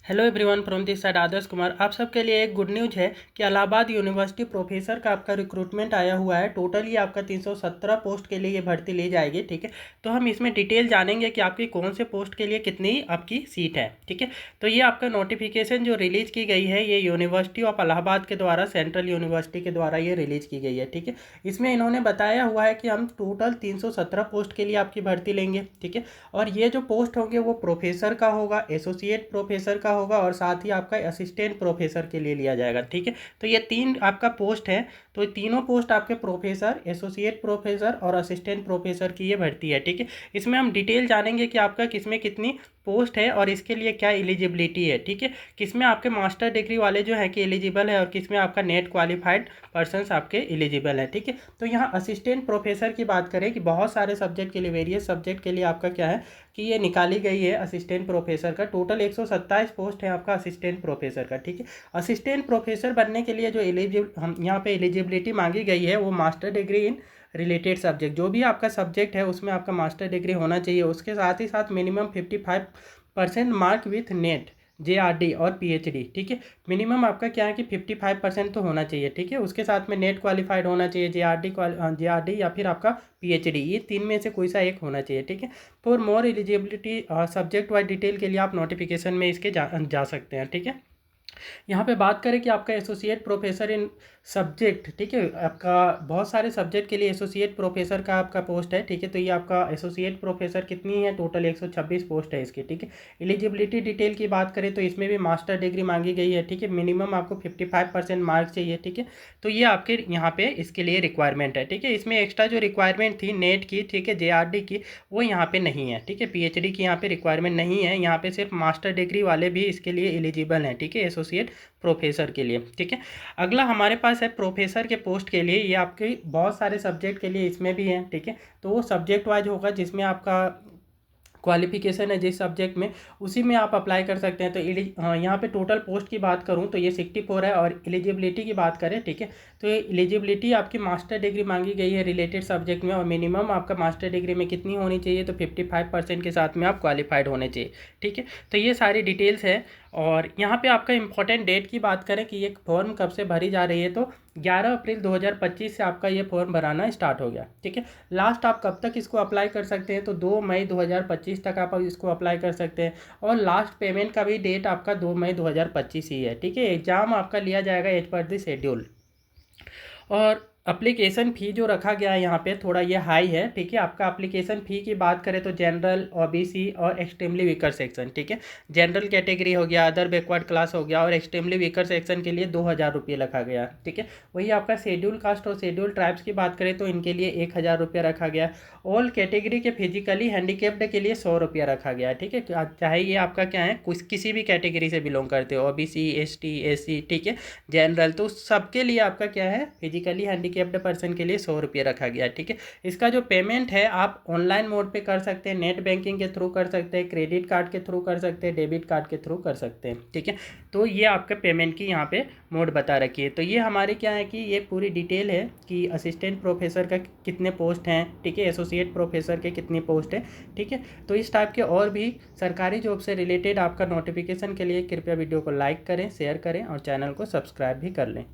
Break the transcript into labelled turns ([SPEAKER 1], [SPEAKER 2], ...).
[SPEAKER 1] Hello everyone, from this side Adarsh Kumar. आप सबके लिए एक गुड न्यूज़ है कि इलाहाबाद यूनिवर्सिटी प्रोफेसर का आपका रिक्रूटमेंट आया हुआ है। टोटली आपका 317 पोस्ट के लिए ये भर्ती ली जाएगी। ठीक है, तो हम इसमें डिटेल जानेंगे कि आपकी कौन से पोस्ट के लिए कितनी आपकी सीट है। ठीक है, तो ये आपका नोटिफिकेशन जो रिलीज़ की गई है ये यूनिवर्सिटी ऑफ इलाहाबाद के द्वारा, सेंट्रल यूनिवर्सिटी के द्वारा ये रिलीज़ की गई है। ठीक है, इसमें इन्होंने बताया हुआ है कि हम टोटल 317 पोस्ट के लिए आपकी भर्ती लेंगे। ठीक है, और ये जो पोस्ट होंगे वो प्रोफेसर का होगा, एसोसिएट प्रोफेसर का होगा और साथ ही आपका असिस्टेंट प्रोफेसर के लिए लिया जाएगा। ठीक है, तो ये तीन आपका पोस्ट है। तो तीनों पोस्ट आपके प्रोफेसर, एसोसिएट प्रोफेसर और असिस्टेंट प्रोफेसर की ये भर्ती है। ठीक है, इसमें हम डिटेल जानेंगे कि आपका किसमें कितनी पोस्ट है और इसके लिए क्या एलिजिबिलिटी है। ठीक है, किसमें आपके मास्टर डिग्री वाले जो है कि एलिजिबल है और किसमें आपका नेट क्वालिफाइड पर्सनस आपके एलिजिबल है। ठीक है, तो यहाँ असिस्टेंट प्रोफेसर की बात करें कि बहुत सारे सब्जेक्ट के लिए, वेरियस सब्जेक्ट के लिए आपका क्या है कि ये निकाली गई है असिस्टेंट प्रोफेसर का। टोटल 127 पोस्ट है आपका असिस्टेंट प्रोफेसर का। ठीक है, असिस्टेंट प्रोफेसर बनने के लिए जो हम यहाँ पे एलिजिबिलिटी मांगी गई है वो master degree in related subject, जो भी आपका सब्जेक्ट है उसमें आपका मास्टर डिग्री होना चाहिए। उसके साथ ही साथ minimum 55% mark with net, JRD और PhD। ठीक है, मिनिमम आपका क्या है कि 55% तो होना चाहिए। ठीक है, उसके साथ में नेट क्वालिफाइड होना चाहिए, JRD या फिर आपका PhD, ये तीन में से कोई सा एक होना चाहिए। ठीक है, for more eligibility subject wise detail के लिए आप नोटिफिकेशन में इसके जा सकते हैं। ठीक है, यहाँ पे बात करें कि आपका एसोसिएट प्रोफेसर इन सब्जेक्ट, ठीक है, आपका बहुत सारे सब्जेक्ट के लिए एसोसिएट प्रोफेसर का आपका पोस्ट है। ठीक है, तो ये आपका एसोसिएट प्रोफेसर कितनी है, टोटल 126 पोस्ट है इसकी। ठीक है, एलिजिबिलिटी डिटेल की बात करें तो इसमें भी मास्टर डिग्री मांगी गई है। ठीक है, मिनिमम आपको 55% मार्क्स चाहिए। ठीक है, तो ये आपके यहाँ पे इसके लिए रिक्वायरमेंट है। ठीक है, इसमें एक्स्ट्रा जो रिक्वायरमेंट थी नेट की, ठीक है, JRD की, वो यहाँ पे नहीं है। ठीक है, PhD की यहाँ पे रिक्वायरमेंट नहीं है, यहाँ पे सिर्फ मास्टर डिग्री वाले भी इसके लिए एलिजिबल हैं। ठीक है, एसोसिएट प्रोफेसर के लिए। ठीक है, अगला हमारे पास है प्रोफेसर के पोस्ट के लिए। ये आपके बहुत सारे सब्जेक्ट के लिए इसमें भी हैं। ठीक है, तो वो सब्जेक्ट वाइज होगा जिसमें आपका क्वालिफिकेशन है जिस सब्जेक्ट में, उसी में आप अप्लाई कर सकते हैं। तो यहाँ पे टोटल पोस्ट की बात करूँ तो ये 64 है। और एलिजिबिलिटी की बात करें, ठीक है, तो ये एलिजिबिलिटी आपकी मास्टर डिग्री मांगी गई है रिलेटेड सब्जेक्ट में, और मिनिमम आपका मास्टर डिग्री में कितनी होनी चाहिए, तो 55% के साथ में आप क्वालिफाइड होने चाहिए। ठीक है, तो ये सारी डिटेल्स है। और यहाँ पे आपका इंपॉर्टेंट डेट की बात करें कि ये फॉर्म कब से भरी जा रही है, तो 11 अप्रैल 2025 से आपका ये फॉर्म भराना स्टार्ट हो गया। ठीक है, लास्ट आप कब तक इसको अप्लाई कर सकते हैं, तो 2 मई 2025 तक आप इसको अप्लाई कर सकते हैं। और लास्ट पेमेंट का भी डेट आपका 2 मई 2025 ही है। ठीक है, एग्ज़ाम आपका लिया जाएगा एज पर द शेड्यूल। और अप्लीकेशन फ़ी जो रखा गया है यहाँ पे थोड़ा ये हाई है। ठीक है, आपका अप्लीकेशन फ़ी की बात करें तो जनरल, OBC और एक्सट्रीमली वीकर सेक्शन, ठीक है, जनरल कैटेगरी हो गया, अदर बैकवर्ड क्लास हो गया और एक्सट्रीमली वीकर सेक्शन के लिए 2000 रुपये रखा गया। ठीक है, वही आपका शेड्यूल कास्ट और शेड्यूल ट्राइब्स की बात करें तो इनके लिए 1000 रुपया रखा गया। ऑल कैटेगरी के फिजिकली हैंडीकेप्ड के लिए 100 रुपया रखा गया है। ठीक है, चाहे ये आपका क्या है, कुछ किसी भी कैटेगरी से बिलोंग करते हो, OBC, ST, SC, ठीक है, जनरल, तो सबके लिए आपका क्या है, फिजिकली हैंडीकेप्ड पर्सन के लिए 100 रुपये रखा गया है। ठीक है, इसका जो पेमेंट है आप ऑनलाइन मोड पे कर सकते हैं, नेट बैंकिंग के थ्रू कर सकते हैं, क्रेडिट कार्ड के थ्रू कर सकते हैं, डेबिट कार्ड के थ्रू कर सकते हैं। ठीक है, तो ये आपके पेमेंट की यहाँ पे मोड बता रखी है। तो ये हमारे क्या है कि ये पूरी डिटेल है कि असिस्टेंट प्रोफेसर का कितने पोस्ट हैं, ठीक है, एसोसिएट प्रोफेसर के कितनी पोस्ट है। ठीक है, तो इस टाइप के और भी सरकारी जॉब से रिलेटेड आपका नोटिफिकेशन के लिए कृपया वीडियो को लाइक करें, शेयर करें और चैनल को सब्सक्राइब भी कर लें।